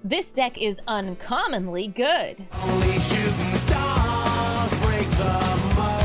this deck is uncommonly good. Only shooting stars break the mold.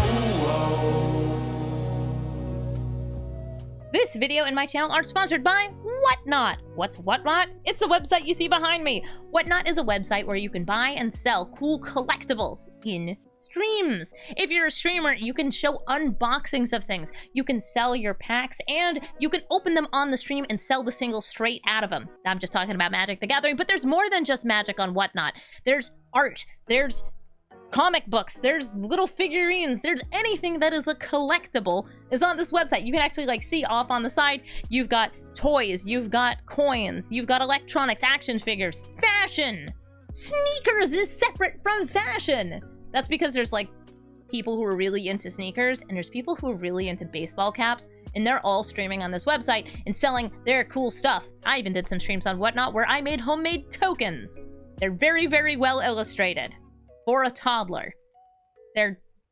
This video and my channel are sponsored by Whatnot. What's Whatnot? It's the website you see behind me. Whatnot is a website where you can buy and sell cool collectibles in streams. If you're a streamer, you can show unboxings of things. You can sell your packs, and you can open them on the stream and sell the singles straight out of them. I'm just talking about Magic the Gathering, but there's more than just Magic on Whatnot. There's art, there's comic books, there's little figurines, there's anything that is a collectible is on this website. You can actually see off on the side, you've got toys, you've got coins, you've got electronics, action figures, fashion. Sneakers is separate from fashion. That's because there's people who are really into sneakers, and there's people who are really into baseball caps, and they're all streaming on this website and selling their cool stuff. I even did some streams on Whatnot where I made homemade tokens. They're very, very well illustrated. For a toddler.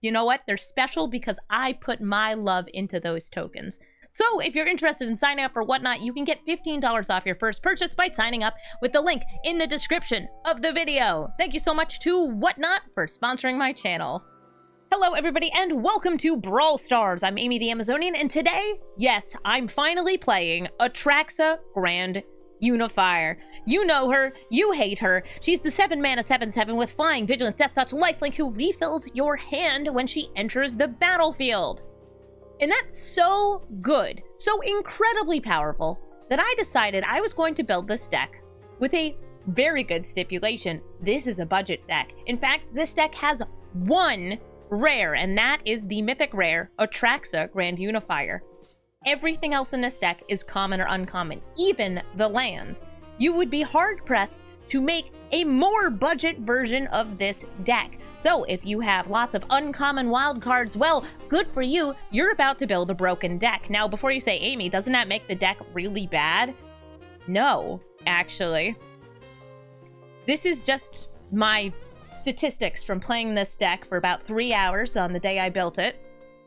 You know what? They're special because I put my love into those tokens. So if you're interested in signing up for Whatnot, you can get $15 off your first purchase by signing up with the link in the description of the video. Thank you so much to Whatnot for sponsoring my channel. Hello everybody and welcome to Brawl Stars. I'm Amy the Amazonian, and today, yes, I'm finally playing Atraxa Grand Unifier. You know her, you hate her. She's the 7-mana 7/7 with Flying, Vigilance, Death Touch, Lifelink who refills your hand when she enters the battlefield. And that's so good, so incredibly powerful, that I decided I was going to build this deck with a very good stipulation. This is a budget deck. In fact, this deck has one rare, and that is the Mythic Rare Atraxa Grand Unifier. Everything else in this deck is common or uncommon, even the lands. You would be hard-pressed to make a more budget version of this deck. So if you have lots of uncommon wild cards, well, good for you. You're about to build a broken deck. Now, before you say, Amy, doesn't that make the deck really bad? No, actually. This is just my statistics from playing this deck for about 3 hours on the day I built it.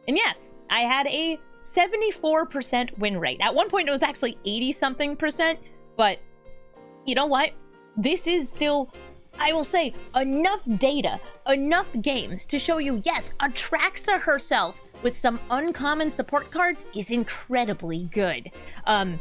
And yes, I had a 74% win rate. At one point it was actually 80-something%, but you know what? This is still, I will say, enough data, enough games to show you, yes, Atraxa herself with some uncommon support cards is incredibly good. I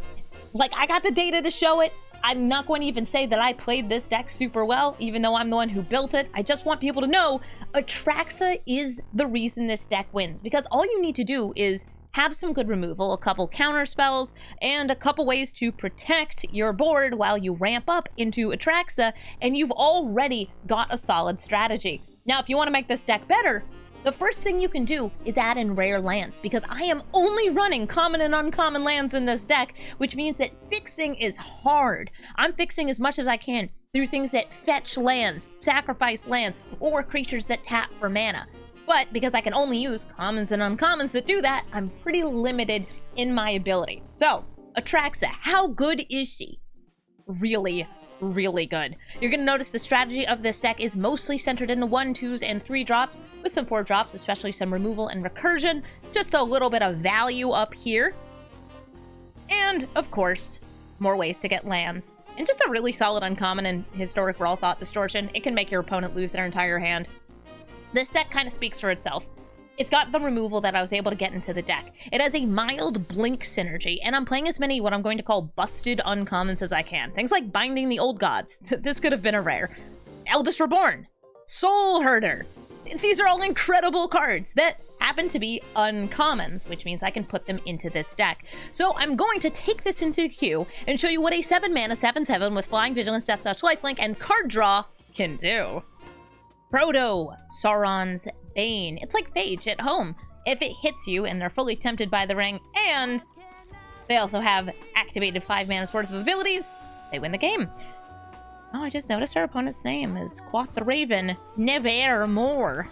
got the data to show it. I'm not going to even say that I played this deck super well, even though I'm the one who built it. I just want people to know Atraxa is the reason this deck wins, because all you need to do is have some good removal, a couple counter spells, and a couple ways to protect your board while you ramp up into Atraxa, and you've already got a solid strategy. Now, if you want to make this deck better, the first thing you can do is add in rare lands, because I am only running common and uncommon lands in this deck, which means that fixing is hard. I'm fixing as much as I can through things that fetch lands, sacrifice lands, or creatures that tap for mana. But because I can only use commons and uncommons that do that, I'm pretty limited in my ability. So, Atraxa, how good is she? Really, really good. You're going to notice the strategy of this deck is mostly centered in the 1, 2s, and 3 drops, with some 4 drops, especially some removal and recursion. Just a little bit of value up here. And, of course, more ways to get lands. And just a really solid uncommon and historic Brawl Thought Distortion. It can make your opponent lose their entire hand. This deck kind of speaks for itself. It's got the removal that I was able to get into the deck. It has a mild blink synergy, and I'm playing as many what I'm going to call busted uncommons as I can. Things like Binding the Old Gods. This could have been a rare. Eldest Reborn. Soulherder. These are all incredible cards that happen to be uncommons, which means I can put them into this deck. So I'm going to take this into queue and show you what a 7-mana 7/7 with Flying, Vigilance, Death Touch, Lifelink, and card draw can do. Proto Sauron's Bane. It's like Phage at home. If it hits you and they're fully tempted by the ring, and they also have activated 5 mana's worth of abilities, they win the game. Oh, I just noticed our opponent's name is Quoth the Raven Nevermore.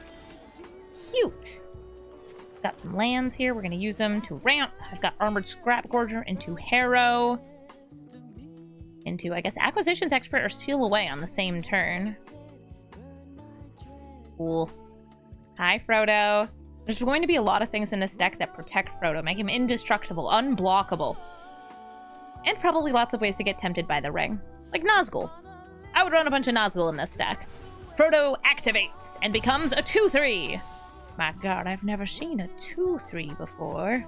Cute. Got some lands here. We're going to use them to ramp. I've got Armored Scrap Gorger into Harrow. Into, I guess, Acquisitions Expert or Seal Away on the same turn. Cool. Hi, Frodo. There's going to be a lot of things in this deck that protect Frodo, make him indestructible, unblockable. And probably lots of ways to get tempted by the ring. Like Nazgul. I would run a bunch of Nazgul in this stack. Frodo activates and becomes a 2/3. My god, I've never seen a 2/3 before.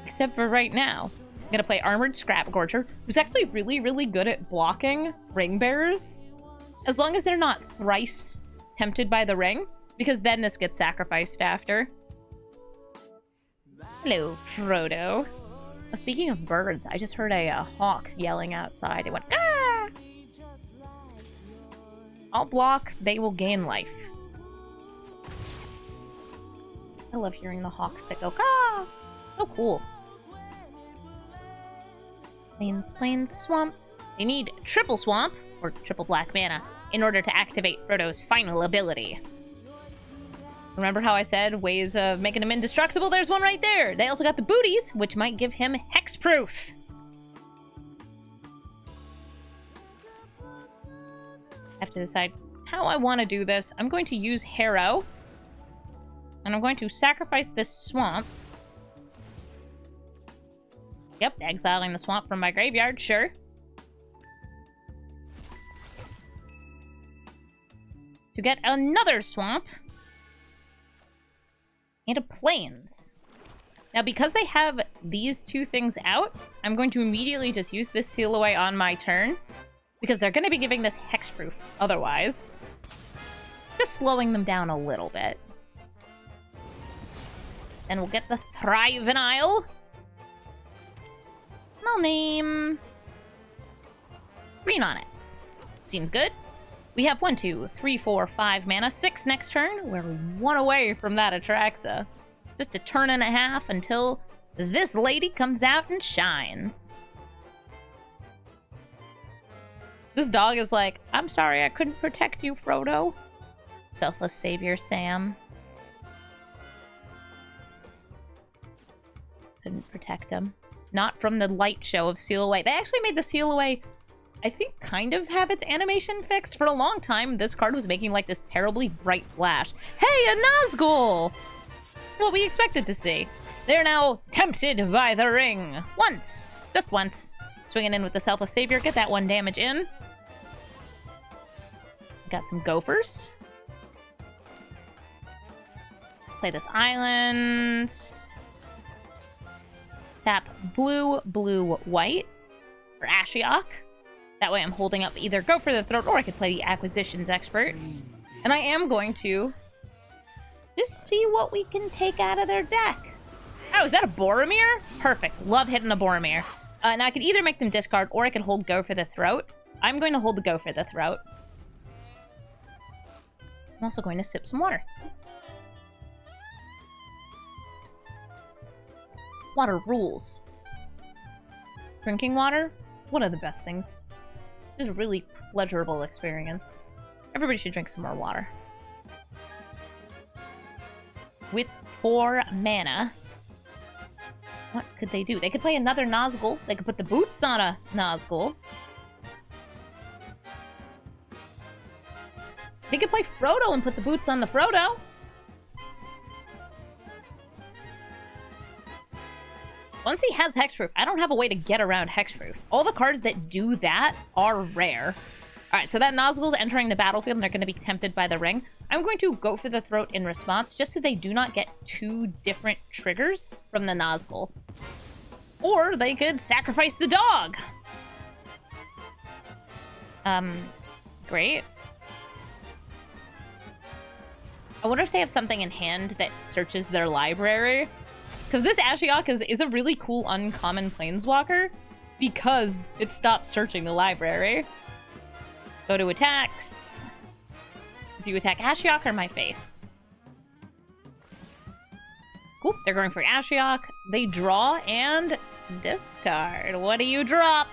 Except for right now. I'm gonna play Armored Scrap Gorger, who's actually really, really good at blocking ring bearers. As long as they're not thrice tempted by the ring, because then this gets sacrificed after. Hello, Frodo. Oh, speaking of birds, I just heard a hawk yelling outside. It went, ah! I'll block, they will gain life. I love hearing the hawks that go, ah! So cool. Plains, swamp. They need triple swamp, or triple black mana, in order to activate Frodo's final ability. Remember how I said ways of making him indestructible? There's one right there! They also got the booties, which might give him hexproof. I have to decide how I want to do this. I'm going to use Harrow. And I'm going to sacrifice this swamp. Yep, exiling the swamp from my graveyard, sure. To get another swamp. And a plains. Now, because they have these two things out, I'm going to immediately just use this Seal Away on my turn. Because they're going to be giving this hexproof otherwise. Just slowing them down a little bit. Then we'll get the Thriving Isle. I'll name green on it. Seems good. We have 1, 2, 3, 4, 5 mana, 6 next turn. We're 1 away from that Atraxa. Just a turn and a half until this lady comes out and shines. This dog is like, I'm sorry I couldn't protect you, Frodo. Selfless savior Sam. Couldn't protect him. Not from the light show of Seal Away. They actually made the Seal Away, I think, kind of have its animation fixed. For a long time, this card was making, like, this terribly bright flash. Hey, a Nazgul! That's what we expected to see. They're now tempted by the ring. Once. Just once. Swinging in with the Selfless Savior. Get that 1 damage in. Got some gophers. Play this island. Tap blue, blue, white for Ashiok. That way I'm holding up either Go for the Throat or I could play the Acquisitions Expert. And I am going to just see what we can take out of their deck. Oh, is that a Boromir? Perfect. Love hitting a Boromir. Now I could either make them discard or I could hold Go for the Throat. I'm going to hold the Go for the Throat. I'm also going to sip some water. Water rules. Drinking water, one of the best things. It's a really pleasurable experience. Everybody should drink some more water. With 4 mana, what could they do? They could play another Nazgul. They could put the boots on a Nazgul. They could play Frodo and put the boots on the Frodo. Once he has Hexproof, I don't have a way to get around Hexproof. All the cards that do that are rare. Alright, so that Nazgul's entering the battlefield and they're going to be tempted by the ring. I'm going to Go for the Throat in response, just so they do not get 2 different triggers from the Nazgul. Or they could sacrifice the dog! Great. I wonder if they have something in hand that searches their library. Because this Ashiok is a really cool uncommon planeswalker because it stops searching the library. Go to attacks. Do you attack Ashiok or my face? Cool, they're going for Ashiok. They draw and discard. What do you drop?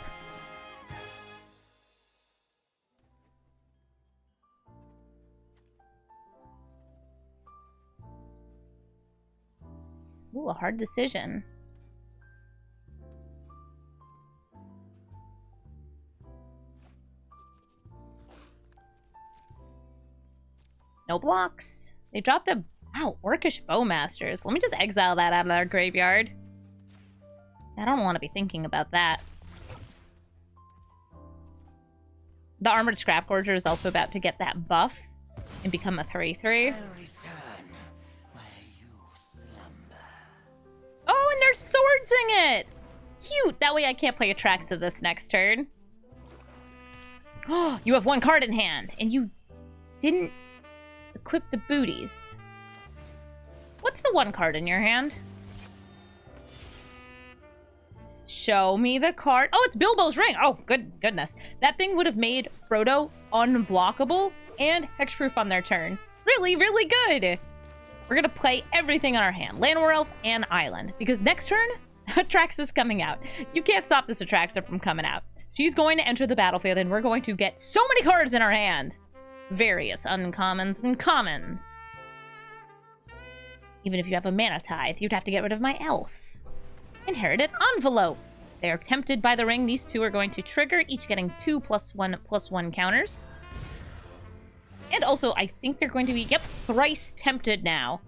Ooh, a hard decision. No blocks. They dropped a... Wow, Orcish Bowmasters. Let me just exile that out of our graveyard. I don't want to be thinking about that. The Armored Scrap Gorger is also about to get that buff and become a 3/3. I'll return where you slumber. Oh, and there's swords in it! Cute! That way I can't play Atraxa this next turn. Oh, you have one card in hand, and you didn't equip the booties. What's the one card in your hand? Show me the card. Oh, it's Bilbo's Ring. Oh, goodness. That thing would have made Frodo unblockable and hexproof on their turn. Really, really good. We're going to play everything on our hand. Llanowar Elf and Island. Because next turn, Atraxa's coming out. You can't stop this Atraxa from coming out. She's going to enter the battlefield, and we're going to get so many cards in our hand. Various uncommons and commons. Even if you have a Mana Tithe, you'd have to get rid of my elf. Inherited Envelope. They are tempted by the ring. These two are going to trigger, each getting 2+1/+1 counters. And also, I think they're going to be, yep, thrice tempted now.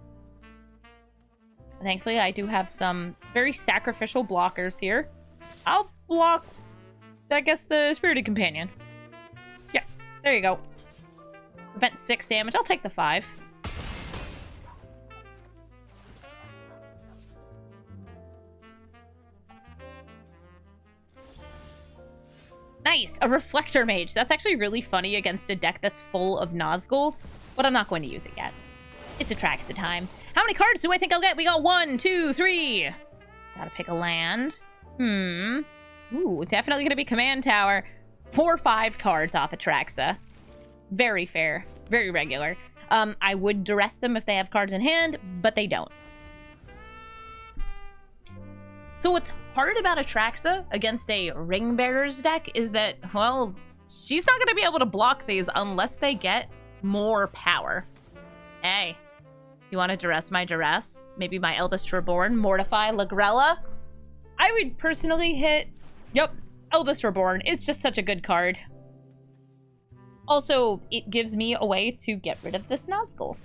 Thankfully, I do have some very sacrificial blockers here. I'll block, I guess, the Spirited Companion. Yeah, there you go. Prevent 6 damage. I'll take the 5. Nice! A Reflector Mage. That's actually really funny against a deck that's full of Nazgul, but I'm not going to use it yet. It's Atraxa time. How many cards do I think I'll get? We got 1, 2, 3. Gotta pick a land. Ooh, definitely gonna be Command Tower. 4 or 5 cards off Atraxa. Very fair. Very regular. I would duress them if they have cards in hand, but they don't. So what's hard about Atraxa against a Ring Bearer's deck is that, well, she's not going to be able to block these unless they get more power. Hey, you want to duress my duress? Maybe my Eldest Reborn, Mortify, Lagrella? I would personally hit, yep, Eldest Reborn. It's just such a good card. Also, it gives me a way to get rid of this Nazgul.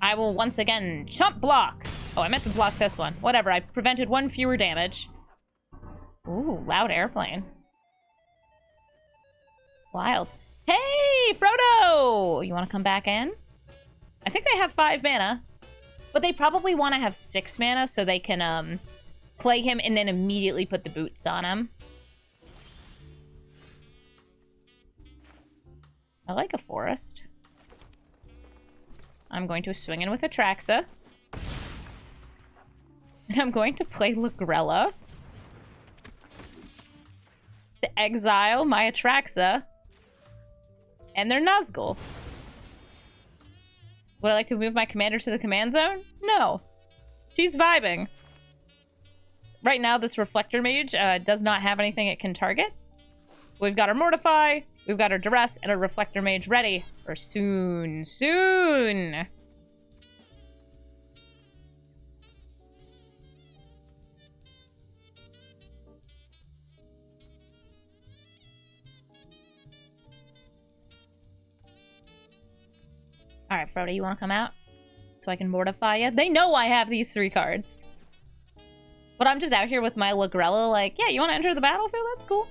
I will once again chump block. Oh, I meant to block this one. Whatever, I prevented 1 fewer damage. Ooh, loud airplane. Wild. Hey, Frodo! You want to come back in? I think they have 5 mana. But they probably want to have 6 mana so they can play him and then immediately put the boots on him. I like a forest. I'm going to swing in with Atraxa. And I'm going to play Lagrella to exile my Atraxa and their Nazgul. Would I like to move my commander to the command zone? No. She's vibing. Right now, this Reflector Mage does not have anything it can target. We've got our Mortify, we've got our Duress, and our Reflector Mage ready for soon. Alright, Frodo, you want to come out? So I can mortify you? They know I have these 3 cards. But I'm just out here with my Lagrella like, yeah, you want to enter the battlefield? That's cool.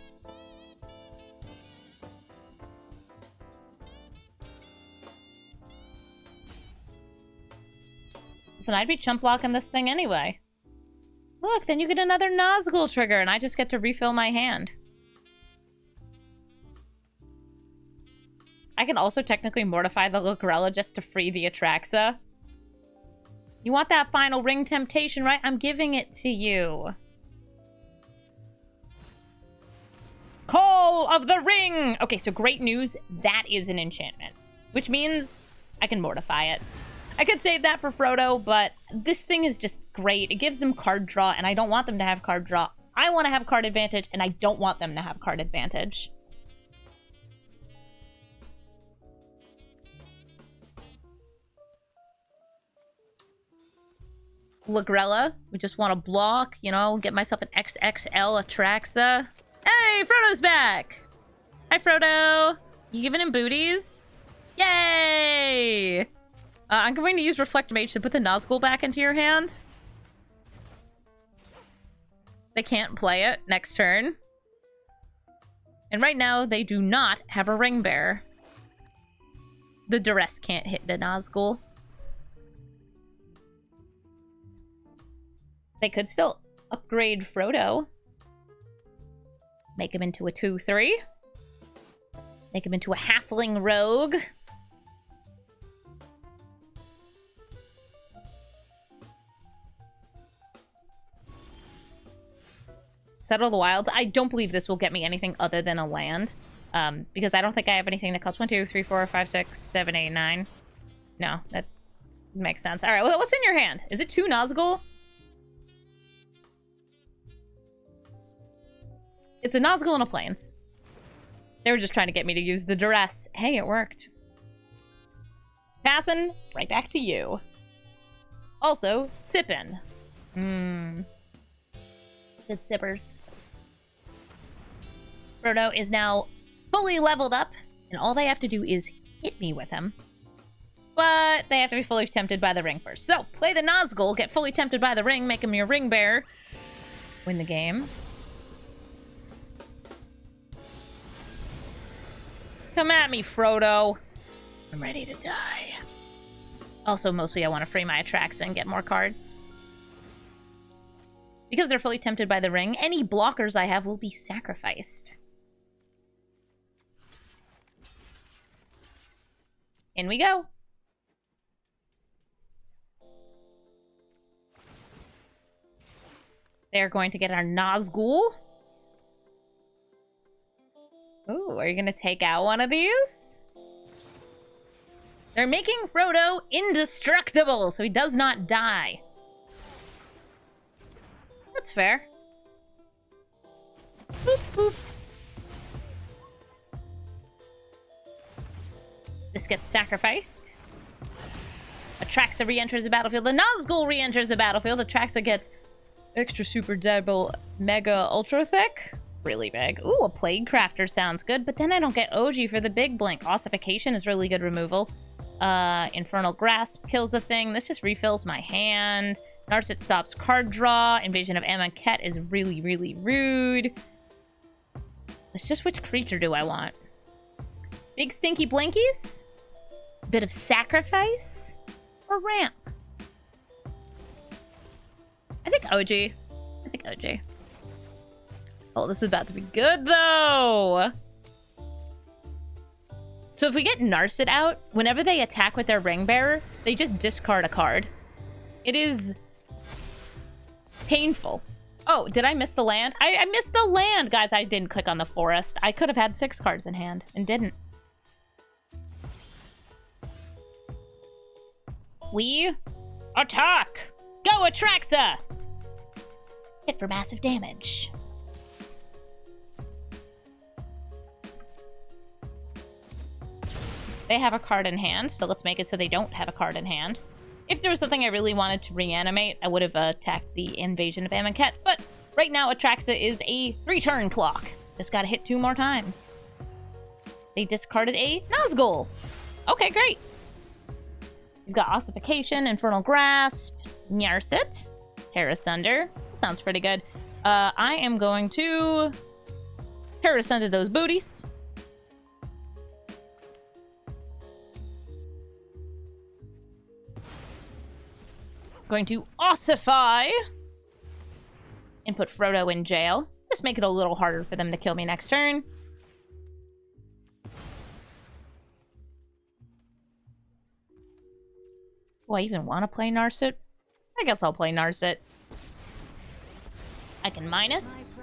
So I'd be chump blocking this thing anyway. Look, then you get another Nazgul trigger and I just get to refill my hand. I can also technically mortify the Lagrella just to free the Atraxa. You want that final ring temptation, right? I'm giving it to you. Call of the Ring! Okay, so great news. That is an enchantment. Which means I can mortify it. I could save that for Frodo, but this thing is just great. It gives them card draw, and I don't want them to have card draw. I want to have card advantage, and I don't want them to have card advantage. Lagrella, we just want to block, you know, get myself an XXL Atraxa. Hey, Frodo's back! Hi, Frodo! You giving him booties? Yay! I'm going to use Reflect Mage to put the Nazgul back into your hand. They can't play it next turn. And right now, they do not have a ring bearer. The Duress can't hit the Nazgul. They could still upgrade Frodo. Make him into a 2/3. Make him into a halfling rogue. Settle the Wilds. I don't believe this will get me anything other than a land. Because I don't think I have anything that costs 1, 2, 3, 4, 5, 6, 7, 8, 9. No, that makes sense. Alright, well, what's in your hand? Is it 2 Nazgul? It's a Nazgul and a Plains. They were just trying to get me to use the Duress. Hey, it worked. Passing right back to you. Also, sippin'. Good sippers. Frodo is now fully leveled up, and all they have to do is hit me with him. But they have to be fully tempted by the ring first. So, play the Nazgul, get fully tempted by the ring, make him your ring bearer. Win the game. Come at me, Frodo. I'm ready to die. Also, mostly I want to free my Atraxa and get more cards. Because they're fully tempted by the ring, any blockers I have will be sacrificed. In we go. They're going to get our Nazgul. Ooh, are you going to take out one of these? They're making Frodo indestructible, so he does not die. That's fair. Boop, boop. This gets sacrificed. Atraxa re-enters the battlefield. The Nazgul re-enters the battlefield. Atraxa gets extra super double mega ultra thick. Really big. Ooh, a Plague Crafter sounds good, but then I don't get OG for the big blink. Ossification is really good removal. Infernal Grasp kills the thing. This just refills my hand. Narset stops card draw. Invasion of Amonkhet is really, really rude. It's just which creature do I want? Big Stinky Blinkies? Bit of Sacrifice? Or Ramp? I think OG. OG. Oh, this is about to be good, though! So if we get Narset out, whenever they attack with their Ring Bearer, they just discard a card. It is painful. Oh, did I miss the land? I missed the land! Guys, I didn't click on the forest. I could have had 6 cards in hand, and didn't. We attack! Go, Atraxa! Hit for massive damage. They have a card in hand, so let's make it so they don't have a card in hand. If there was something I really wanted to reanimate, I would have attacked the Invasion of Amonkhet, but right now Atraxa is a 3-turn clock. Just gotta hit 2 more times. They discarded a Nazgul. Okay, great. You've got Ossification, Infernal Grasp, Narset, Tear Asunder. Sounds pretty good. I am going to Tear Asunder those booties. Going to Ossify and put Frodo in jail. Just make it a little harder for them to kill me next turn. Do I even want to play Narset? I guess I'll play Narset. I can minus.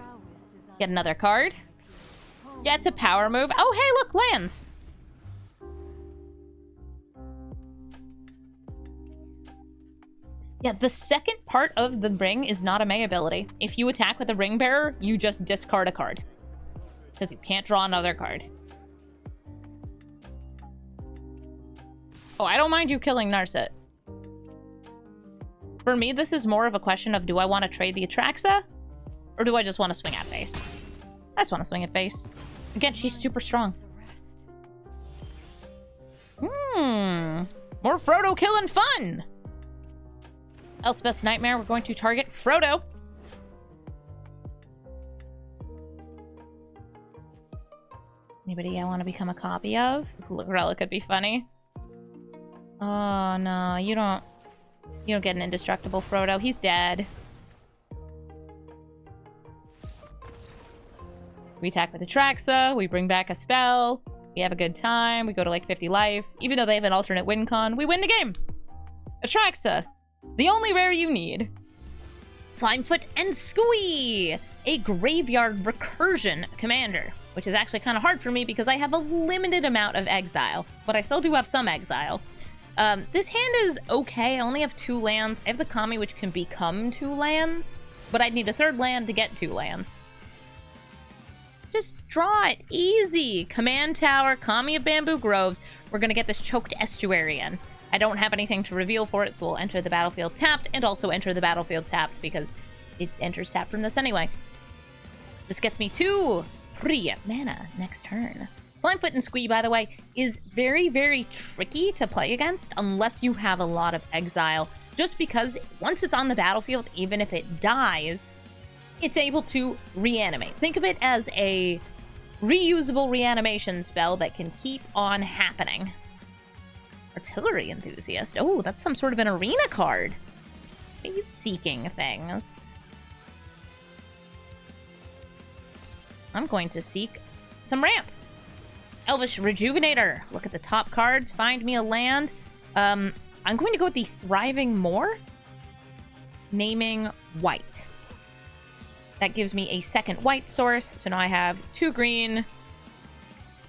Get another card. Yeah, it's a power move. Oh, hey, look, lands. Yeah, the second part of the ring is not a May ability. If you attack with a ring bearer, you just discard a card. Because you can't draw another card. Oh, I don't mind you killing Narset. For me, this is more of a question of, do I want to trade the Atraxa? Or do I just want to swing at face? I just want to swing at face. Again, she's super strong. More Frodo killing fun! Elspeth's Nightmare, we're going to target Frodo. Anybody I want to become a copy of? Relic could be funny. Oh no, you don't get an indestructible Frodo. He's dead. We attack with Atraxa, we bring back a spell, we have a good time, we go to like 50 life. Even though they have an alternate win con, we win the game! Atraxa, the only rare you need. Slimefoot and Squee! A graveyard recursion commander, which is actually kind of hard for me because I have a limited amount of exile, but I still do have some exile. This hand is okay. I only have 2 lands. I have the Kami, which can become 2 lands, but I'd need a 3rd land to get 2 lands. Just draw it. Easy. Command Tower, Kami of Bamboo Groves. We're going to get this Choked Estuarian. I don't have anything to reveal for it, so we'll enter the battlefield tapped and also enter the battlefield tapped because it enters tapped from this anyway. This gets me 2 free mana next turn. Slimefoot and Squee, by the way, is very, very tricky to play against unless you have a lot of exile. Just because once it's on the battlefield, even if it dies, it's able to reanimate. Think of it as a reusable reanimation spell that can keep on happening. Artillery Enthusiast. Oh, that's some sort of an arena card. Are you seeking things? I'm going to seek some ramp. Elvish Rejuvenator. Look at the top cards. Find me a land. I'm going to go with the Thriving Moor. Naming white. That gives me a 2nd white source. So now I have 2 green,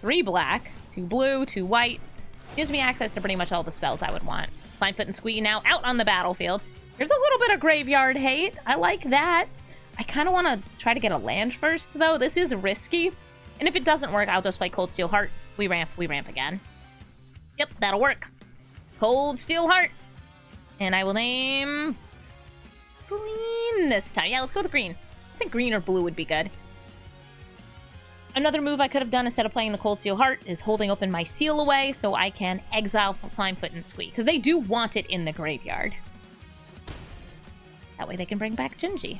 3 black, 2 blue, 2 white. Gives me access to pretty much all the spells I would want. Slimefoot and Squee now out on the battlefield. There's a little bit of graveyard hate. I like that. I kind of want to try to get a land first, though. This is risky. And if it doesn't work, I'll just play Cold Steel Heart. We ramp again. Yep, that'll work. Cold Steel Heart. And I will name green this time. Yeah, let's go with green. I think green or blue would be good. Another move I could have done instead of playing the Cold Steel Heart is holding open my Seal Away so I can exile Slimefoot and Squee, because they do want it in the graveyard. That way they can bring back Gingy.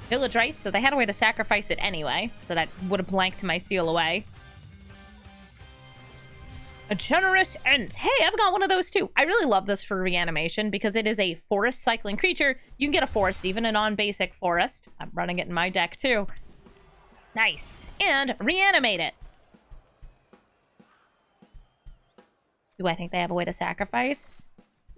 Village Rites, so they had a way to sacrifice it anyway, so that would have blanked my Seal Away. A Generous Ent. Hey, I've got one of those too. I really love this for reanimation because it is a forest cycling creature. You can get a forest, even a non-basic forest. I'm running it in my deck too. Nice. And reanimate it. Do I think they have a way to sacrifice?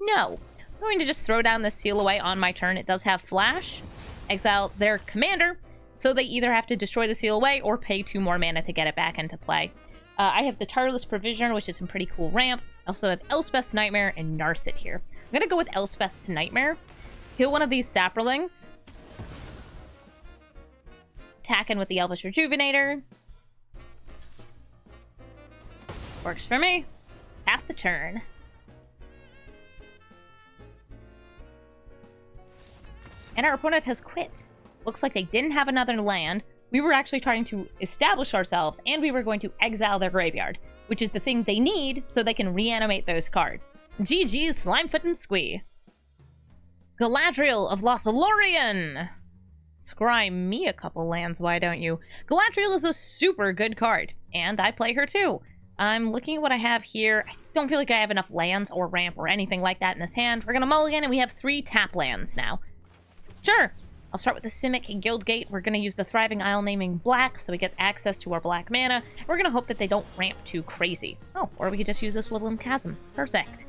No. I'm going to just throw down this Seal Away on my turn. It does have Flash. Exile their commander, so they either have to destroy the Seal Away or pay 2 more mana to get it back into play. I have the Tireless Provisioner, which is some pretty cool ramp. I also have Elspeth's Nightmare and Narset here. I'm going to go with Elspeth's Nightmare. Kill one of these Saprolings. Attacking with the Elvish Rejuvenator. Works for me. Pass the turn. And our opponent has quit. Looks like they didn't have another land. We were actually trying to establish ourselves, and we were going to exile their graveyard, which is the thing they need so they can reanimate those cards. GG's Slimefoot and Squee. Galadriel of Lothlorien. Scry me a couple lands, why don't you? Galadriel is a super good card, and I play her too. I'm looking at what I have here. I don't feel like I have enough lands or ramp or anything like that in this hand. We're gonna mulligan, and we have 3 tap lands now. Sure. I'll start with the Simic Guildgate. We're going to use the Thriving Isle naming black, so we get access to our black mana. We're going to hope that they don't ramp too crazy. Oh, or we could just use this Woodland Chasm. Perfect.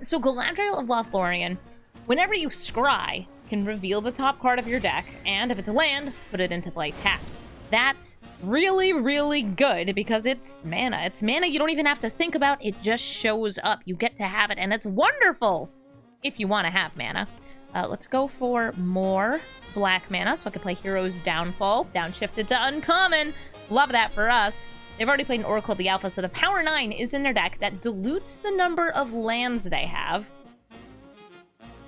So Galadriel of Lothlorien, whenever you scry, can reveal the top card of your deck, and if it's a land, put it into play tapped. That's really, really good because it's mana. It's mana you don't even have to think about. It just shows up. You get to have it, and it's wonderful if you want to have mana. Let's go for more black mana so I can play Hero's Downfall. Downshifted to uncommon. Love that for us. They've already played an Oracle of the Alpha, so the Power 9 is in their deck. That dilutes the number of lands they have.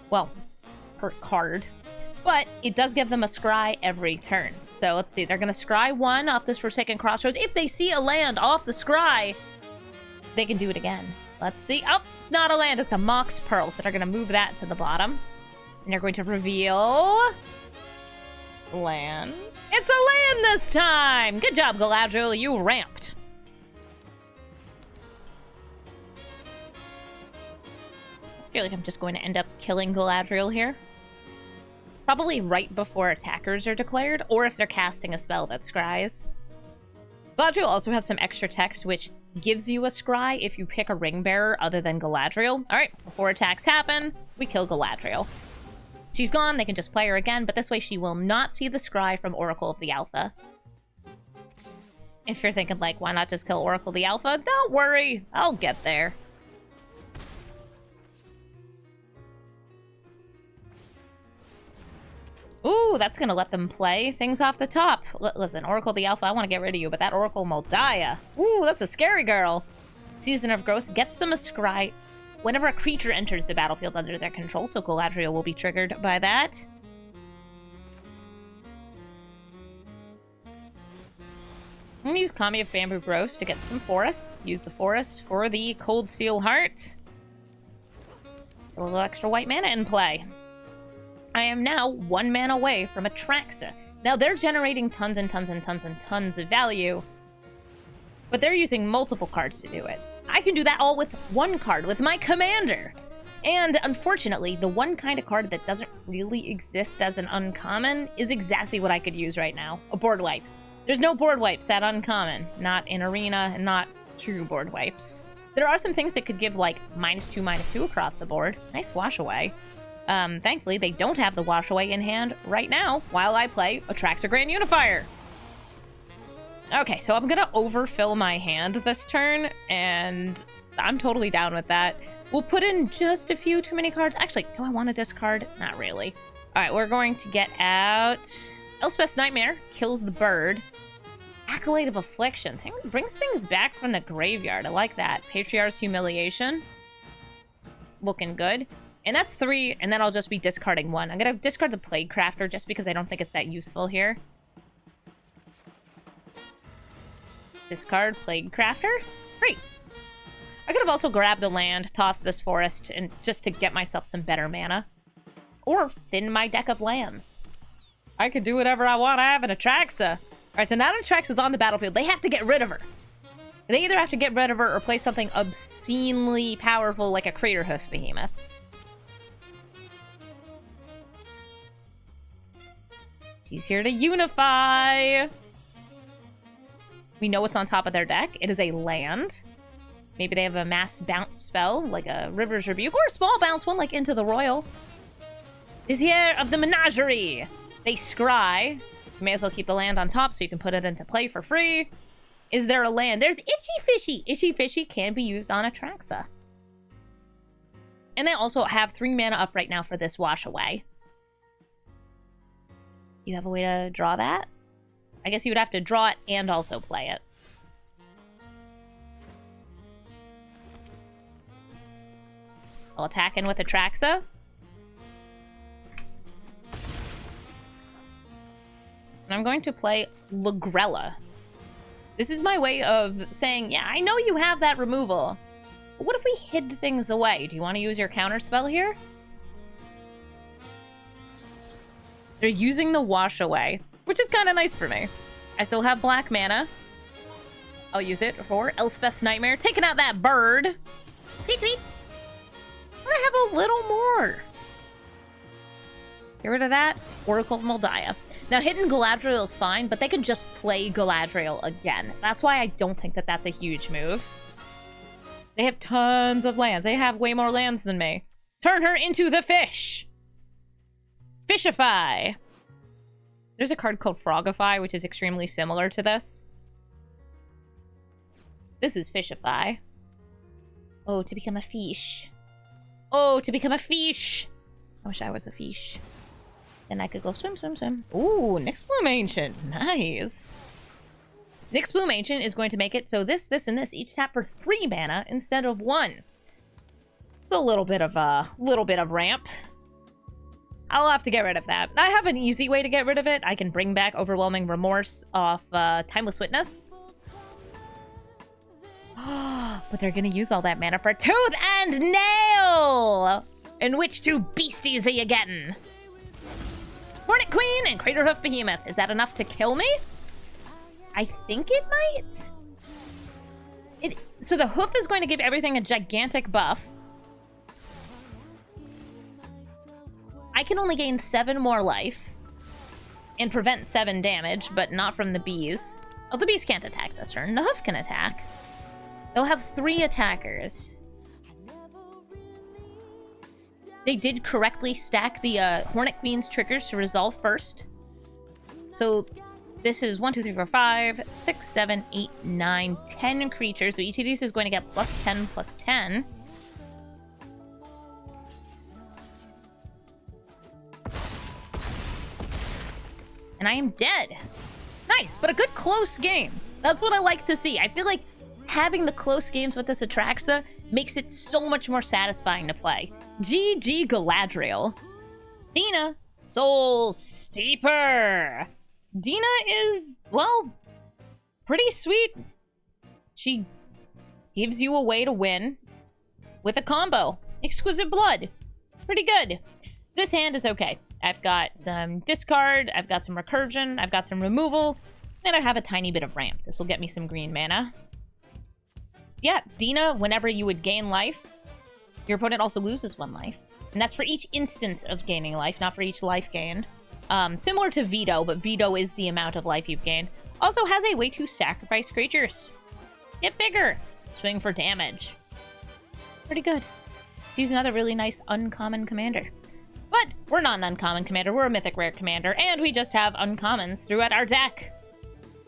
Well, per card. But it does give them a scry every turn. So let's see. They're going to scry 1 off this Forsaken Crossroads. If they see a land off the scry, they can do it again. Let's see. Oh, it's not a land. It's a Mox Pearl. So they're going to move that to the bottom. And they're going to reveal Land. It's a land this time! Good job, Galadriel, you ramped. I feel like I'm just going to end up killing Galadriel here. Probably right before attackers are declared, or if they're casting a spell that scries. Galadriel also has some extra text, which gives you a scry if you pick a ring bearer other than Galadriel. Alright, before attacks happen, we kill Galadriel. She's gone, they can just play her again, but this way she will not see the scry from Oracle of the Alpha. If you're thinking, like, why not just kill Oracle of the Alpha? Don't worry, I'll get there. Ooh, that's gonna let them play things off the top. Listen, Oracle of the Alpha, I want to get rid of you, but that Oracle Moldaya. Ooh, that's a scary girl. Season of Growth gets them a scry whenever a creature enters the battlefield under their control, so Galadriel will be triggered by that. I'm gonna use Kami of Bamboo Gross to get some forests. Use the forest for the Cold Steel Heart. A little extra white mana in play. I am now 1 mana away from Atraxa. Now, they're generating tons and tons and tons and tons of value, but they're using multiple cards to do it. I can do that all with 1 card, with my Commander! And, unfortunately, the one kind of card that doesn't really exist as an uncommon is exactly what I could use right now. A board wipe. There's no board wipes at uncommon. Not in Arena, and not true board wipes. There are some things that could give, like, -2/-2 across the board. Nice wash away. Thankfully, they don't have the wash away in hand right now while I play Atraxa Grand Unifier. Okay, so I'm gonna overfill my hand this turn, and I'm totally down with that. We'll put in just a few too many cards. Actually, do I want to discard? Not really. Alright, we're going to get out Elspeth's Nightmare, kills the bird. Accolade of Affliction. Brings things back from the graveyard. I like that. Patriarch's Humiliation. Looking good. And that's 3, and then I'll just be discarding 1. I'm gonna discard the Plague Crafter just because I don't think it's that useful here. Discard Plague Crafter. Great. I could have also grabbed a land, tossed this forest, and just to get myself some better mana. Or thin my deck of lands. I could do whatever I want. I have an Atraxa. Alright, so now that Atraxa's on the battlefield, they have to get rid of her. They either have to get rid of her or play something obscenely powerful like a Craterhoof Behemoth. She's here to unify! We know what's on top of their deck. It is a land. Maybe they have a mass bounce spell, like a River's Rebuke, or a small bounce one, like Into the Royal. Vizier of the Menagerie! They scry. You may as well keep the land on top so you can put it into play for free. Is there a land? There's Itchy Fishy! Itchy Fishy can be used on Atraxa. And they also have 3 mana up right now for this wash away. You have a way to draw that? I guess you would have to draw it and also play it. I'll attack in with Atraxa. And I'm going to play Lagrella. This is my way of saying, yeah, I know you have that removal, but what if we hid things away? Do you want to use your counter spell here? They're using the wash away, which is kind of nice for me. I still have black mana. I'll use it for Elspeth's Nightmare, taking out that bird. Tweet, tweet. I'm gonna have a little more. Get rid of that. Oracle of Moldaya. Now, hidden Galadriel is fine, but they can just play Galadriel again. That's why I don't think that that's a huge move. They have tons of lands. They have way more lands than me. Turn her into the fish! Fishify! There's a card called Frogify, which is extremely similar to this. This is Fishify. Oh, to become a fish. Oh, to become a fish! I wish I was a fish. Then I could go swim, swim, swim. Ooh, Nyx Bloom Ancient. Nice. Nyx Bloom Ancient is going to make it so this, and this each tap for 3 mana instead of 1. It's a little bit of ramp. I'll have to get rid of that. I have an easy way to get rid of it. I can bring back Overwhelming Remorse off Timeless Witness. But they're gonna use all that mana for Tooth and Nail! And which 2 beasties are you getting? Hornet Queen And Craterhoof Behemoth. Is that enough to kill me? I think it might. So the hoof is going to give everything a gigantic buff. I can only gain 7 more life and prevent 7 damage, but not from the bees. Oh, the bees can't attack this turn. The hoof can attack. They'll have 3 attackers. They did correctly stack the Hornet Queen's triggers to resolve first. So this is 1, 2, 3, 4, 5, 6, 7, 8, 9, 10 creatures. So each of these is going to get plus 10, plus 10. And I am dead. Nice, but a good close game. That's what I like to see. I feel like having the close games with this Atraxa makes it so much more satisfying to play. GG Galadriel. Dina, Soul Steeper. Dina is, well, pretty sweet. She gives you a way to win with a combo. Exquisite Blood. Pretty good. This hand is okay. I've got some discard, I've got some recursion, I've got some removal, and I have a tiny bit of ramp. This will get me some green mana. Yeah, Dina, whenever you would gain life, your opponent also loses 1 life. And that's for each instance of gaining life, not for each life gained. Similar to Veto, but Veto is the amount of life you've gained. Also has a way to sacrifice creatures. Get bigger. Swing for damage. Pretty good. Let's use another really nice uncommon commander. But we're not an uncommon commander, we're a Mythic Rare commander, and we just have uncommons throughout our deck.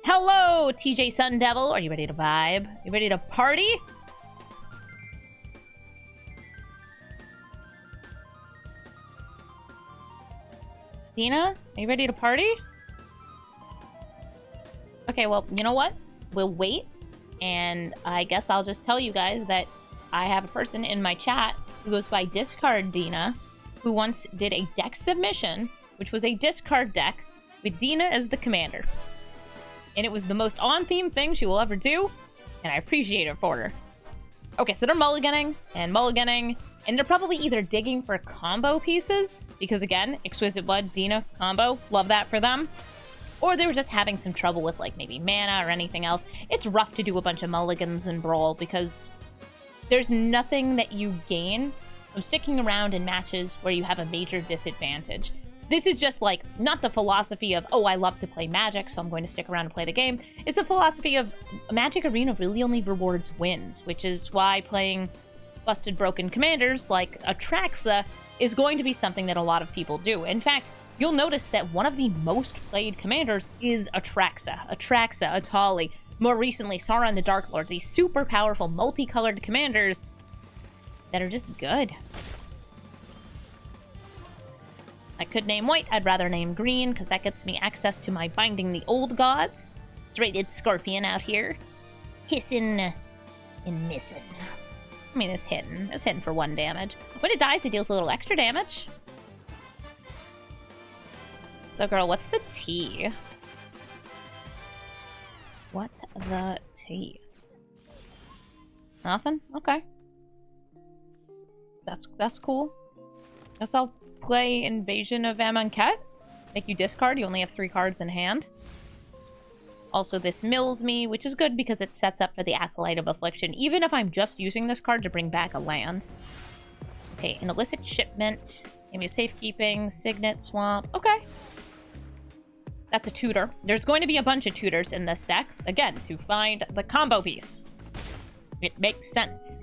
Hello, TJ Sun Devil. Are you ready to vibe? You ready to party? Dina, are you ready to party? Okay, well, you know what? We'll wait, and I guess I'll just tell you guys that I have a person in my chat who goes by Discard Dina, who once did a deck submission, which was a discard deck with Dina as the commander. And it was the most on-theme thing she will ever do, and I appreciate it for her. Okay, so they're mulliganing, and they're probably either digging for combo pieces, because again, Exquisite Blood, Dina, combo, love that for them. Or they were just having some trouble with, like, maybe mana or anything else. It's rough to do a bunch of mulligans in Brawl, because there's nothing that you gain from sticking around in matches where you have a major disadvantage. This is just, like, not the philosophy of, oh, I love to play Magic, so I'm going to stick around and play the game. It's a philosophy of Magic Arena really only rewards wins, which is why playing busted broken commanders like Atraxa is going to be something that a lot of people do. In fact, you'll notice that one of the most played commanders is Atraxa, Atali. More recently, Sauron the Dark Lord, these super powerful multicolored commanders that are just good. I could name white, I'd rather name green, because that gets me access to my Binding the Old Gods. It's rated Scorpion out here. Hissing and missing. I mean, it's hitting. It's hitting for 1 damage. When it dies, it deals a little extra damage. So, girl, what's the T? What's the T? Nothing? Okay. That's cool. Guess I'll play Invasion of Amonkhet. Make you discard. You only have 3 cards in hand. Also, this mills me, which is good because it sets up for the Acolyte of Affliction, even if I'm just using this card to bring back a land. Okay, an illicit shipment. Give me a safekeeping, Signet, Swamp. Okay. That's a tutor. There's going to be a bunch of tutors in this deck, again, to find the combo piece. It makes sense.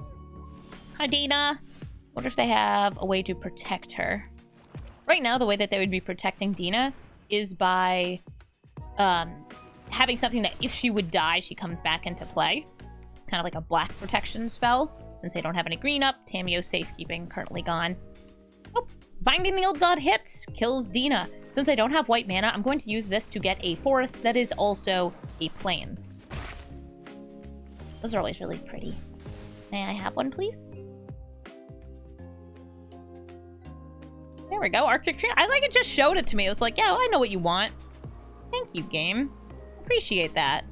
Hi, Dina. What if they have a way to protect her? Right now, the way that they would be protecting Dina is by having something that if she would die, she comes back into play. Kind of like a black protection spell. Since they don't have any green up, Tamio's safekeeping currently gone. Oh, Binding the Old God hits, kills Dina. Since I don't have white mana, I'm going to use this to get a forest that is also a plains. Those are always really pretty. May I have one, please? There we go, Arctic Tree. I like it just showed it to me. It was like, yeah, I know what you want. Thank you, game. Appreciate that.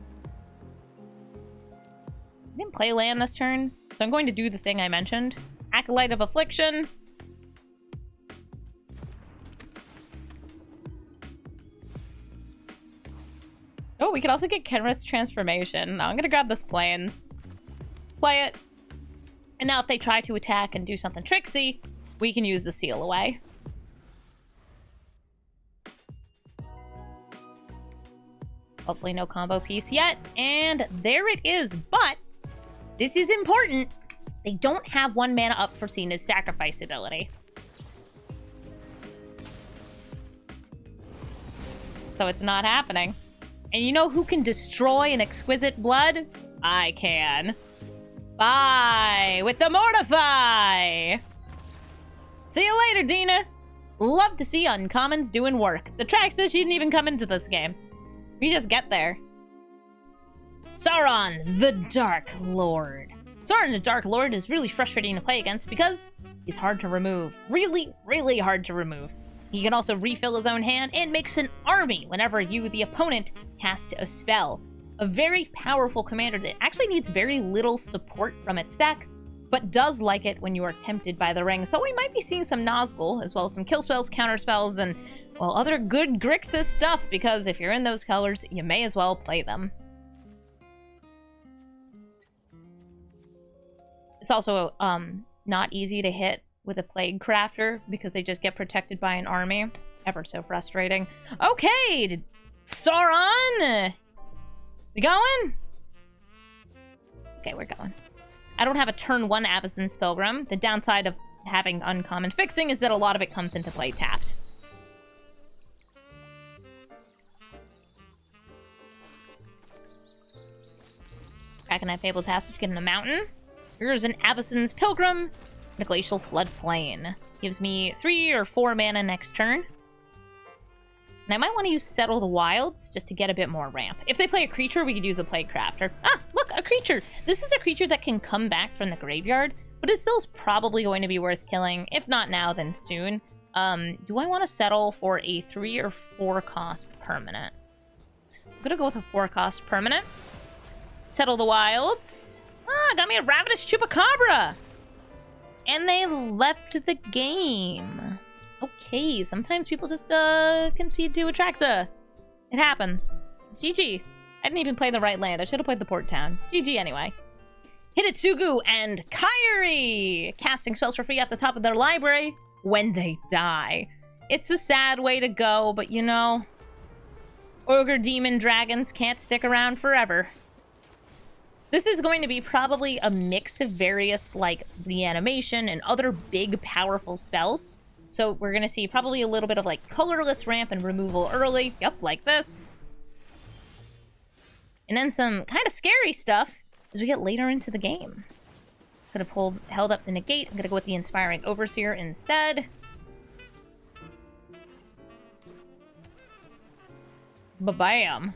I didn't play land this turn, so I'm going to do the thing I mentioned. Acolyte of Affliction. Oh, we could also get Kenrith's Transformation. Now I'm gonna grab this Plains. Play it. And now if they try to attack and do something tricksy, we can use the Seal Away. Hopefully no combo piece yet. And there it is. But this is important. They don't have 1 mana up for Cena's Sacrifice ability. So it's not happening. And you know who can destroy an Exquisite Blood? I can. Bye! With the Mortify! See you later, Dina! Love to see uncommons doing work. The Atraxa, she didn't even come into this game. We just get there. Sauron, the Dark Lord. Sauron, the Dark Lord is really frustrating to play against because he's hard to remove. Really, really hard to remove. He can also refill his own hand and makes an army whenever you, the opponent, cast a spell. A very powerful commander that actually needs very little support from its deck, but does like it when you are tempted by the ring. So we might be seeing some Nazgul, as well as some kill spells, counter spells, and, well, other good Grixis stuff, because if you're in those colors, you may as well play them. It's also not easy to hit with a Plague Crafter, because they just get protected by an army. Ever so frustrating. Okay, Sauron! We going? Okay, we're going. I don't have a turn 1 Abyssin's Pilgrim. The downside of having uncommon fixing is that a lot of it comes into play tapped. Cracking that Fabled Passage, getting a mountain. Here's an Abyssin's Pilgrim. The Glacial Floodplain. Gives me 3 or 4 mana next turn. And I might want to use Settle the Wilds just to get a bit more ramp. If they play a creature, we could use a Plague Crafter. Ah, look, a creature! This is a creature that can come back from the graveyard, but it still's probably going to be worth killing. If not now, then soon. Do I want to settle for a 3 or 4 cost permanent? I'm gonna go with a 4 cost permanent. Settle the Wilds. Ah, got me a Ravenous Chupacabra! And they left the game. Okay, sometimes people just concede to Atraxa. It happens. GG. I didn't even play the right land. I should have played the port town. GG anyway. Hitotsugu and Kairi! Casting spells for free off the top of their library when they die. It's a sad way to go, but you know, ogre demon dragons can't stick around forever. This is going to be probably a mix of various, like, reanimation and other big, powerful spells. So we're going to see probably a little bit of, like, colorless ramp and removal early. Yep, like this. And then some kind of scary stuff as we get later into the game. Could have held up the negate. I'm going to go with the Inspiring Overseer instead. Ba-bam.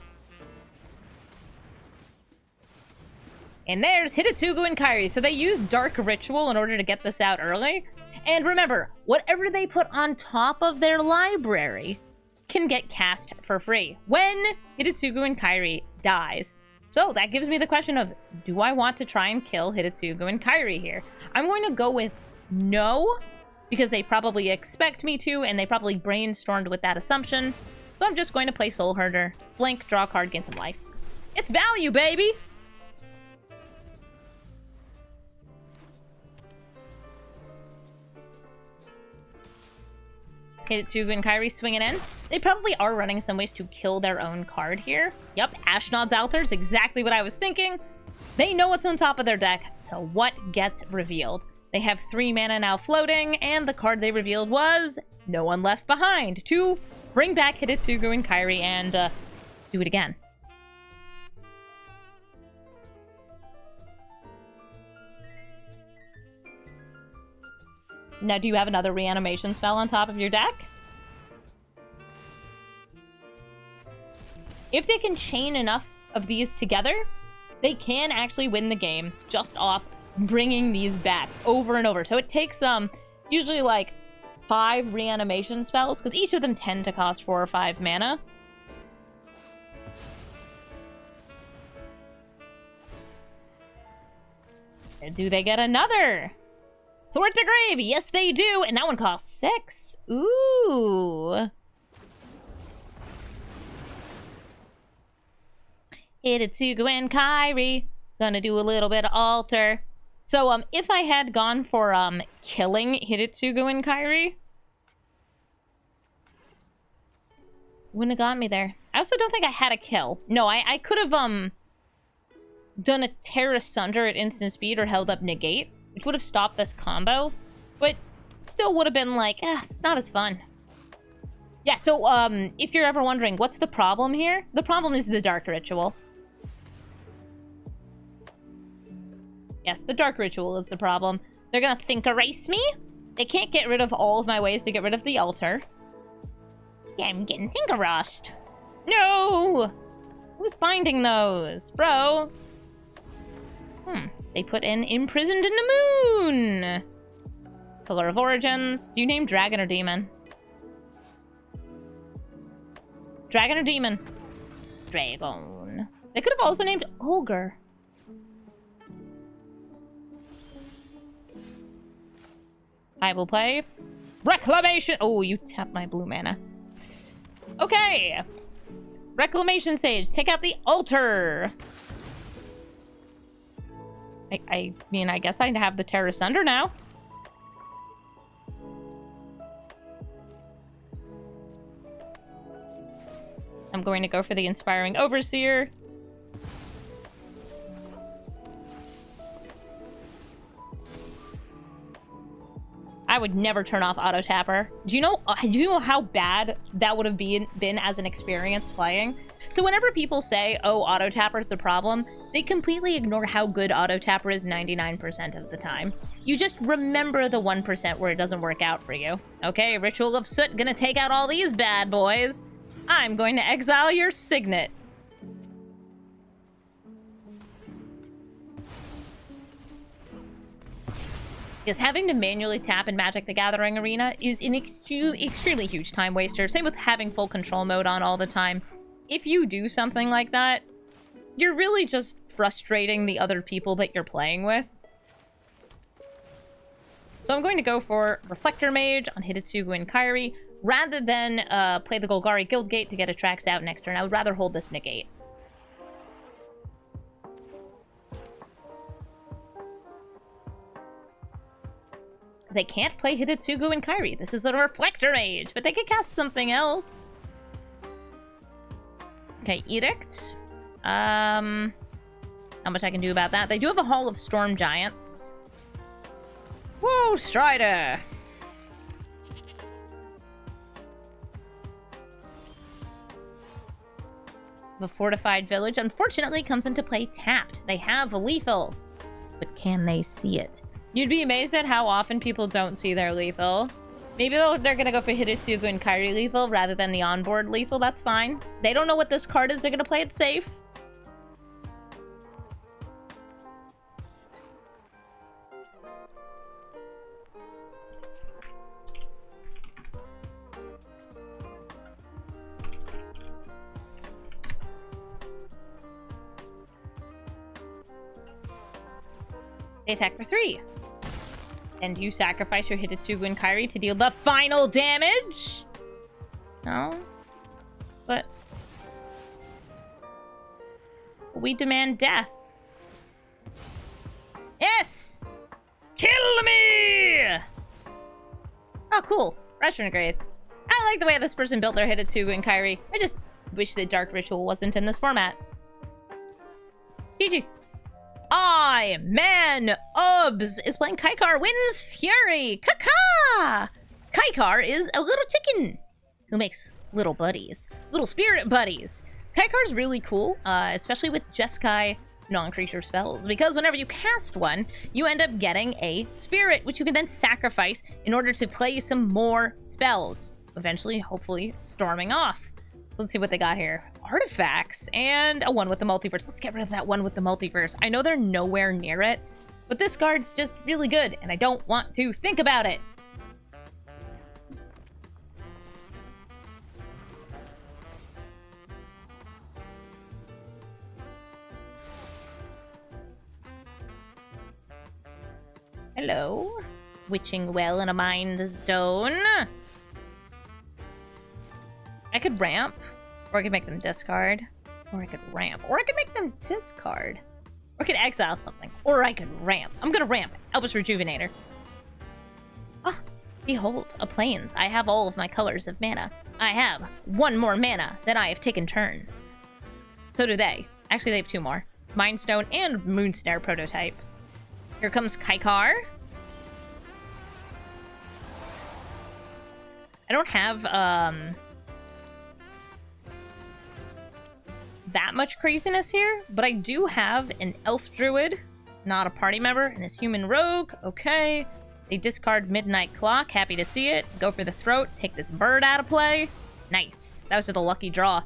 And there's Hitotsugu and Kairi. So they used Dark Ritual in order to get this out early. And remember, whatever they put on top of their library can get cast for free when Hitotsugu and Kairi dies. So that gives me the question of, do I want to try and kill Hitotsugu and Kairi here? I'm going to go with no, because they probably expect me to, and they probably brainstormed with that assumption. So I'm just going to play Soulherder, blink, draw a card, gain some life. It's value, baby! Hitotsugu and Kairi swinging in. They probably are running some ways to kill their own card here. Yep, Ashnod's Altar is exactly what I was thinking. They know what's on top of their deck, so what gets revealed? They have 3 mana now floating, and the card they revealed was No One Left Behind to bring back Hitotsugu and Kairi and do it again. Now, do you have another reanimation spell on top of your deck? If they can chain enough of these together, they can actually win the game just off bringing these back over and over. So it takes usually like 5 reanimation spells, because each of them tend to cost 4 or 5 mana. And do they get another? Thwart the Grave! Yes, they do! And that one costs 6. Ooh. Hidetsugu and Kairi. Gonna do a little bit of alter. So, if I had gone for, killing Hidetsugu and Kairi, wouldn't have got me there. I also don't think I had a kill. No, I could have, done a Tear Asunder at instant speed or held up negate, which would have stopped this combo, but still would have been like, it's not as fun. Yeah, so, if you're ever wondering, what's the problem here? The problem is the Dark Ritual. Yes, the Dark Ritual is the problem. They're gonna think erase me? They can't get rid of all of my ways to get rid of the altar. Yeah, I'm getting Tinker Rust. No! Who's binding those? Bro! They put in Imprisoned in the Moon! Pillar of Origins. Do you name Dragon or Demon? Dragon or Demon? Dragon. They could have also named Ogre. I will play Reclamation. Oh, you tapped my blue mana. Okay. Reclamation Sage. Take out the altar. I mean, I guess I have the Tear Asunder now. I'm going to go for the Inspiring Overseer. I would never turn off Auto Tapper. Do you know how bad that would have been as an experience playing? So whenever people say, oh, Auto Tapper's the problem, they completely ignore how good Auto Tapper is 99% of the time. You just remember the 1% where it doesn't work out for you. Okay, Ritual of Soot gonna take out all these bad boys. I'm going to exile your Signet. Because having to manually tap in Magic the Gathering Arena is an extremely huge time waster. Same with having full control mode on all the time. If you do something like that, you're really just frustrating the other people that you're playing with. So I'm going to go for Reflector Mage on Hidetsugu and Kairi, rather than play the Golgari Guildgate to get Atraxa out next turn. I would rather hold this negate. They can't play Hidetsugu and Kairi. This is a Reflector Mage, but they could cast something else. Okay, Edict. How much I can do about that? They do have a Hall of Storm Giants. Woo, Strider! The Fortified Village, unfortunately, comes into play tapped. They have lethal, but can they see it? You'd be amazed at how often people don't see their lethal. Maybe they're gonna go for Hidetsugu and Kairi lethal rather than the onboard lethal. That's fine. They don't know what this card is. They're gonna play it safe. They attack for 3. And you sacrifice your Hidetsugu and Kairi to deal the final damage? No? But we demand death. Yes! Kill me! Oh, cool. Restaurant grade. I like the way this person built their Hidetsugu and Kairi. I just wish the Dark Ritual wasn't in this format. GG. Man Ubs is playing Kaikar Wins Fury. Kaka! Kaikar is a little chicken who makes little buddies. Little spirit buddies. Kaikar's really cool, especially with Jeskai non-creature spells, because whenever you cast one, you end up getting a spirit, which you can then sacrifice in order to play some more spells. Eventually, hopefully, storming off. So let's see what they got here. Artifacts and a one with the multiverse. Let's get rid of that one with the multiverse. I know they're nowhere near it, but this card's just really good, and I don't want to think about it. Hello. Witching Well and a Mind Stone. I could ramp, or I could make them discard. Or I could ramp. Or I could make them discard. Or I could exile something. Or I could ramp. I'm gonna ramp. Elvish Rejuvenator. Ah, behold, a plains. I have all of my colors of mana. I have one more mana than I have taken turns. So do they. Actually, they have two more. Mind Stone and Moonsnare prototype. Here comes Kaikar. I don't have, that much craziness here, but I do have an Elf Druid, not a party member, and his Human Rogue. Okay. They discard Midnight Clock. Happy to see it. Go for the throat. Take this bird out of play. Nice. That was just a lucky draw.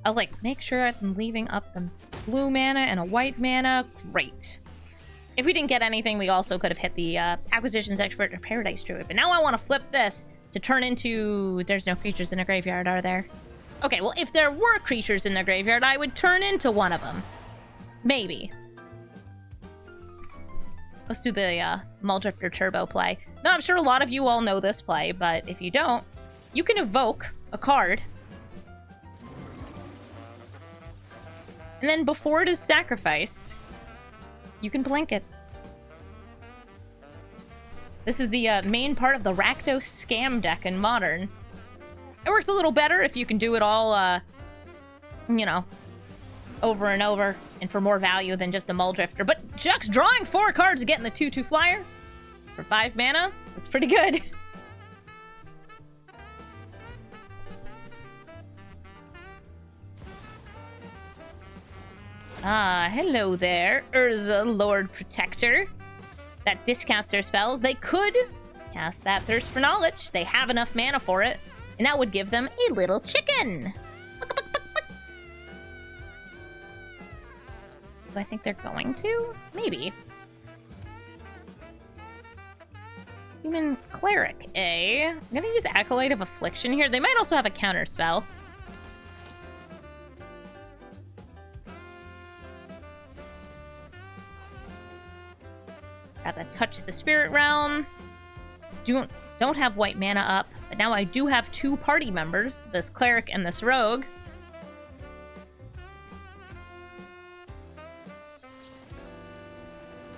I was like, make sure I'm leaving up the blue mana and a white mana. Great. If we didn't get anything, we also could have hit the Acquisitions Expert or Paradise Druid. But now I want to flip this to turn into... There's no creatures in the graveyard, are there? Okay, well, if there were creatures in the graveyard, I would turn into one of them. Maybe. Let's do the Muldrifter Turbo play. Now, I'm sure a lot of you all know this play, but if you don't, you can evoke a card. And then before it is sacrificed, you can blank it. This is the main part of the Rakdos Scam deck in Modern. It works a little better if you can do it all, you know, over and over, and for more value than just a Muldrifter. But Juck's drawing 4 cards and getting the 2/2 flyer for 5 mana. That's pretty good. Ah, hello there, Urza Lord Protector. That discounts their spells. They could cast that Thirst for Knowledge. They have enough mana for it. And that would give them a little chicken. Do I think they're going to? Maybe. Human Cleric, eh? I'm gonna use Acolyte of Affliction here. They might also have a counter spell. Got to touch the Spirit Realm. Don't have white mana up, but now I do have 2 party members, this Cleric and this Rogue.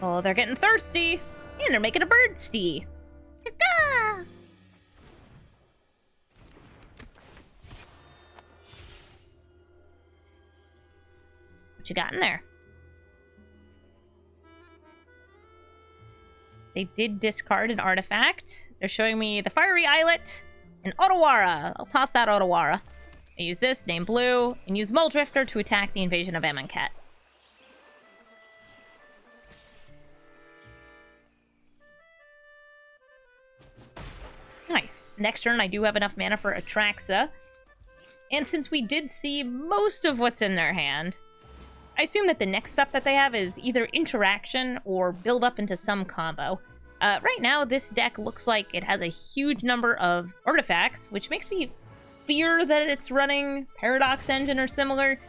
Oh, they're getting thirsty, and they're making a birdsty. What you got in there? They did discard an artifact. They're showing me the Fiery Islet and Otawara. I'll toss that Otawara. I use this, name blue, and use Muldrifter to attack the Invasion of Amonkhet. Nice. Next turn, I do have enough mana for Atraxa. And since we did see most of what's in their hand, I assume that the next step that they have is either interaction or build up into some combo. Right now, this deck looks like it has a huge number of artifacts, which makes me fear that it's running Paradox Engine or similar.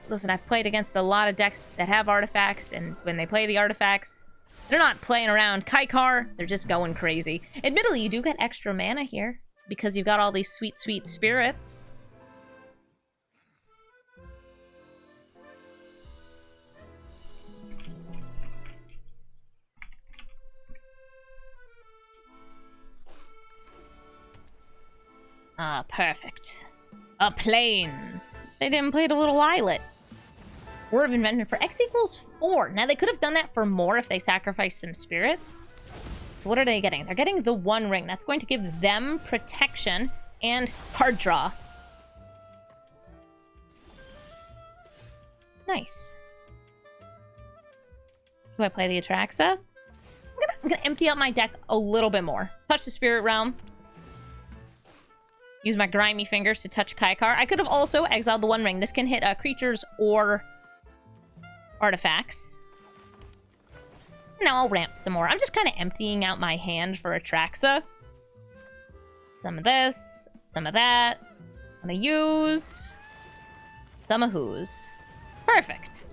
Listen, I've played against a lot of decks that have artifacts, and when they play the artifacts, they're not playing around. Kaikar, they're just going crazy. Admittedly, you do get extra mana here, because you've got all these sweet, sweet spirits. Ah, perfect. A plains. They didn't play the little islet. Word of Invention for X equals 4. Now, they could have done that for more if they sacrificed some spirits. So what are they getting? They're getting the One Ring. That's going to give them protection and card draw. Nice. Do I play the Atraxa? I'm gonna empty out my deck a little bit more. Touch the Spirit Realm. Use my grimy fingers to touch Kaikar. I could have also exiled the One Ring. This can hit creatures or artifacts. Now I'll ramp some more. I'm just kind of emptying out my hand for Atraxa. Some of this, some of that. I'm gonna use some of whose. Perfect.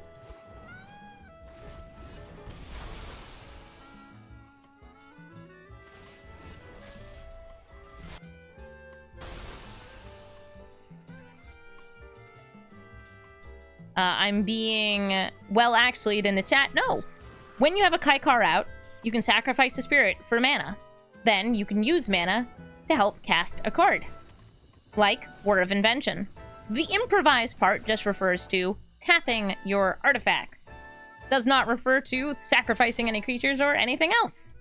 I'm being well-actually in the chat. No. When you have a Kaikar out, you can sacrifice a spirit for mana. Then you can use mana to help cast a card. Like Word of Invention. The improvised part just refers to tapping your artifacts. Does not refer to sacrificing any creatures or anything else.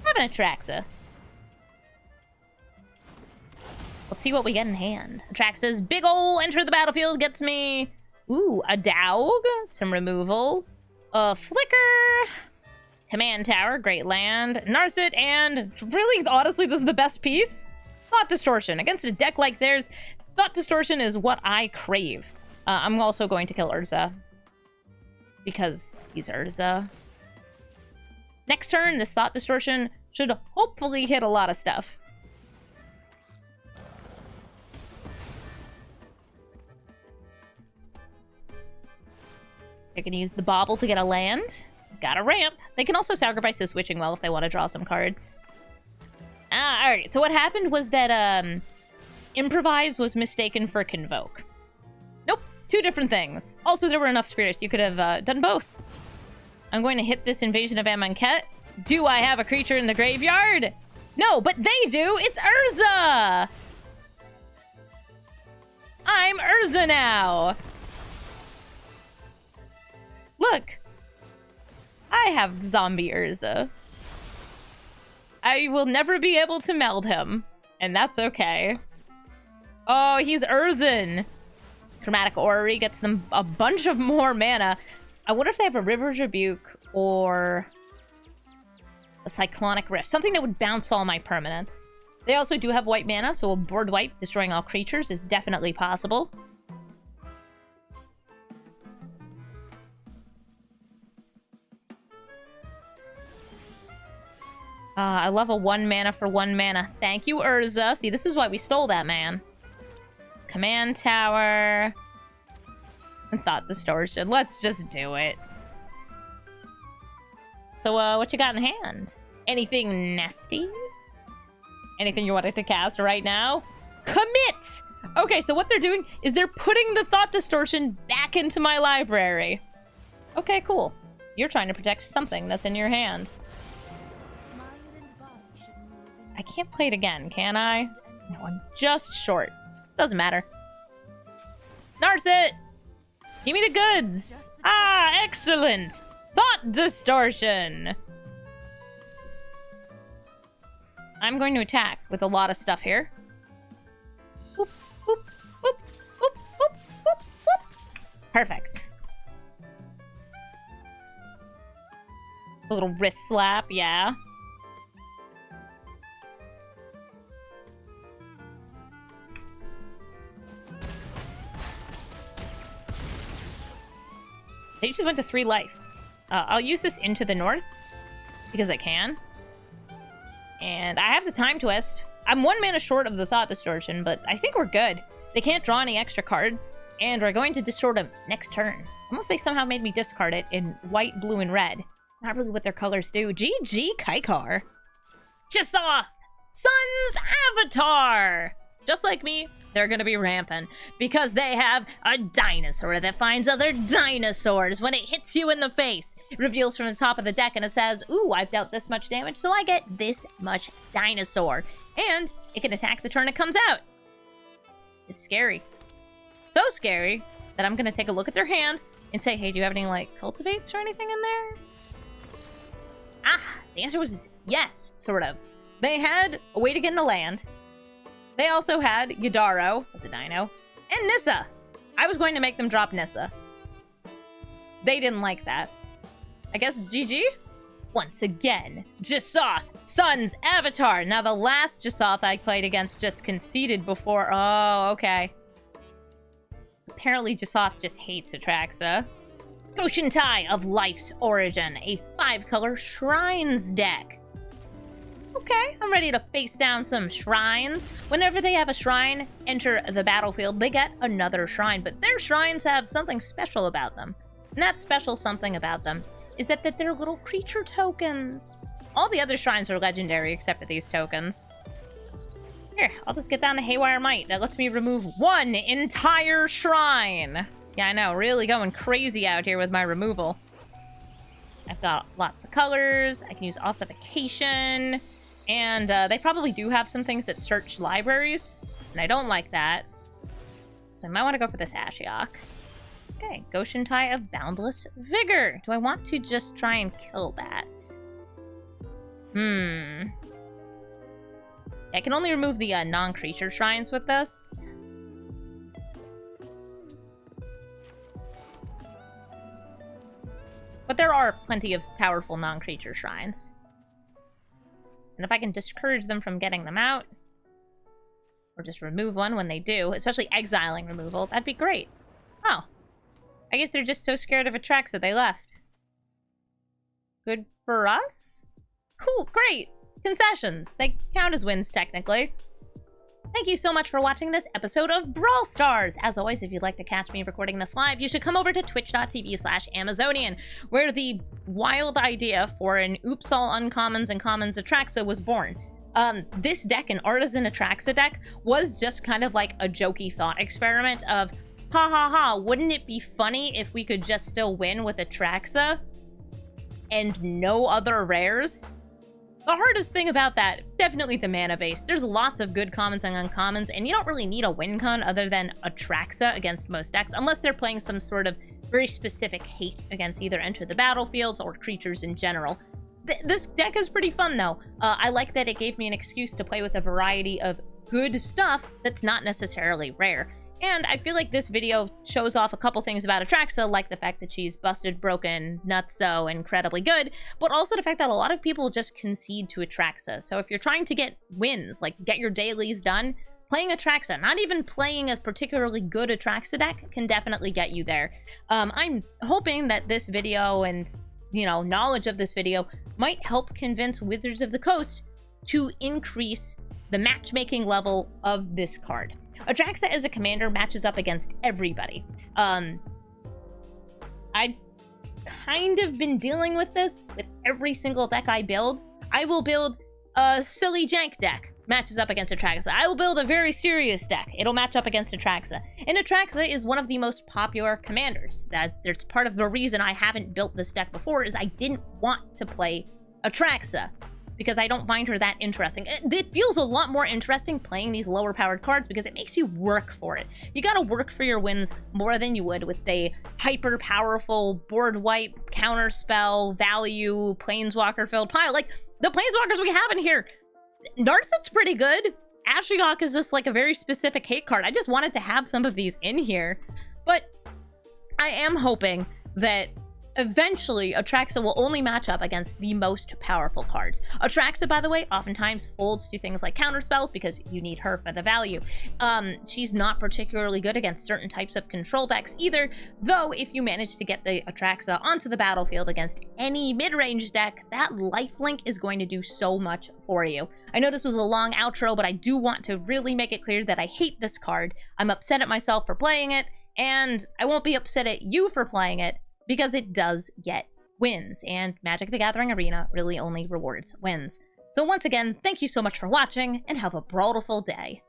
Have an Atraxa. Let's see what we get in hand. Atraxa's big ol' enter the battlefield gets me... Ooh, a Daug, some removal, a Flicker, Command Tower, great land, Narset, and really, honestly, this is the best piece. Thought Distortion. Against a deck like theirs, Thought Distortion is what I crave. I'm also going to kill Urza. Because he's Urza. Next turn, this Thought Distortion should hopefully hit a lot of stuff. They're going to use the Bauble to get a land. Got a ramp. They can also sacrifice the Switching Well if they want to draw some cards. Alright. So what happened was that, Improvise was mistaken for Convoke. Nope. Two different things. Also, there were enough spirits. You could have, done both. I'm going to hit this Invasion of Amonkhet. Do I have a creature in the graveyard? No, but they do! It's Urza! I'm Urza now! Look! I have zombie Urza. I will never be able to meld him, and that's okay. Oh, he's Urzan! Chromatic Orrery gets them a bunch of more mana. I wonder if they have a River's Rebuke or a Cyclonic Rift. Something that would bounce all my permanents. They also do have white mana, so a board wipe destroying all creatures is definitely possible. I love a 1 mana for 1 mana. Thank you, Urza. See, this is why we stole that, man. Command Tower. And Thought Distortion. Let's just do it. So, what you got in hand? Anything nasty? Anything you wanted to cast right now? Commit! Okay, so what they're doing is they're putting the Thought Distortion back into my library. Okay, cool. You're trying to protect something that's in your hand. I can't play it again, can I? No, I'm just short. Doesn't matter. Narset! Give me the goods! Ah, excellent! Thought Distortion! I'm going to attack with a lot of stuff here. Boop, boop, boop, boop, boop, boop, boop. Perfect. A little wrist slap, yeah. They just went to 3 life. I'll use this into the north, because I can. And I have the Time Twist. I'm 1 mana short of the Thought Distortion, but I think we're good. They can't draw any extra cards, and we're going to distort them next turn. Unless they somehow made me discard it in white, blue, and red. Not really what their colors do. GG, Kaikar. Jasoth! Sun's Avatar! Just like me, they're gonna be rampant because they have a dinosaur that finds other dinosaurs. When it hits you in the face, it reveals from the top of the deck and it says, ooh, I've dealt this much damage, so I get this much dinosaur. And it can attack the turn it comes out. It's scary. So scary that I'm gonna take a look at their hand and say, hey, do you have any, like, cultivates or anything in there? Ah, the answer was yes, sort of. They had a way to get in the land. They also had Yadaro, as a dino, and Nissa. I was going to make them drop Nissa. They didn't like that. I guess GG? Once again, Jasoth, Sun's Avatar. Now the last Jasoth I played against just conceded before. Oh, okay. Apparently Jasoth just hates Atraxa. Goshentai of Life's Origin, a 5-color Shrines deck. Okay, I'm ready to face down some shrines. Whenever they have a shrine enter the battlefield, they get another shrine, but their shrines have something special about them. And that special something about them is that they're little creature tokens. All the other shrines are legendary except for these tokens. Here, I'll just get down to Haywire Might. That lets me remove one entire shrine. Yeah, I know, really going crazy out here with my removal. I've got lots of colors. I can use Ossification. And they probably do have some things that search libraries. And I don't like that. So I might want to go for this Ashiok. Okay, Goshen Tie of Boundless Vigor. Do I want to just try and kill that? I can only remove the non-creature shrines with this. But there are plenty of powerful non-creature shrines. And if I can discourage them from getting them out, or just remove one when they do, especially exiling removal, that'd be great. Oh. I guess they're just so scared of Atraxa they left. Good for us? Cool, great. Concessions. They count as wins, technically. Thank you so much for watching this episode of Brawl Stars. As always, if you'd like to catch me recording this live, you should come over to twitch.tv/Amazonian, where the wild idea for an Oops All Uncommons and Commons Atraxa was born. This deck, an Artisan Atraxa deck, was just kind of like a jokey thought experiment of, ha ha ha, wouldn't it be funny if we could just still win with Atraxa and no other rares? The hardest thing about that, definitely the mana base. There's lots of good commons and uncommons, and you don't really need a win con other than Atraxa against most decks, unless they're playing some sort of very specific hate against either Enter the Battlefields or creatures in general. This deck is pretty fun, though. I like that it gave me an excuse to play with a variety of good stuff that's not necessarily rare. And I feel like this video shows off a couple things about Atraxa, like the fact that she's busted, broken, nutso, incredibly good, but also the fact that a lot of people just concede to Atraxa. So if you're trying to get wins, like get your dailies done, playing Atraxa, not even playing a particularly good Atraxa deck, can definitely get you there. I'm hoping that this video and, you know, knowledge of this video might help convince Wizards of the Coast to increase the matchmaking level of this card. Atraxa as a commander matches up against everybody. I've kind of been dealing with this with every single deck I build. I will build a silly jank deck, matches up against Atraxa. I will build a very serious deck. It'll match up against Atraxa. And Atraxa is one of the most popular commanders. There's part of the reason I haven't built this deck before is I didn't want to play Atraxa, because I don't find her that interesting. It feels a lot more interesting playing these lower powered cards because it makes you work for it. You gotta work for your wins more than you would with a hyper powerful board wipe, counter spell, value, planeswalker filled pile. Like the planeswalkers we have in here, Narset's pretty good. Ashiok is just like a very specific hate card. I just wanted to have some of these in here. But I am hoping that eventually, Atraxa will only match up against the most powerful cards. Atraxa, by the way, oftentimes folds to things like counterspells because you need her for the value. She's not particularly good against certain types of control decks either, though if you manage to get the Atraxa onto the battlefield against any mid-range deck, that lifelink is going to do so much for you. I know this was a long outro, but I do want to really make it clear that I hate this card. I'm upset at myself for playing it, and I won't be upset at you for playing it, because it does get wins, and Magic the Gathering Arena really only rewards wins. So once again, thank you so much for watching, and have a brawlful day.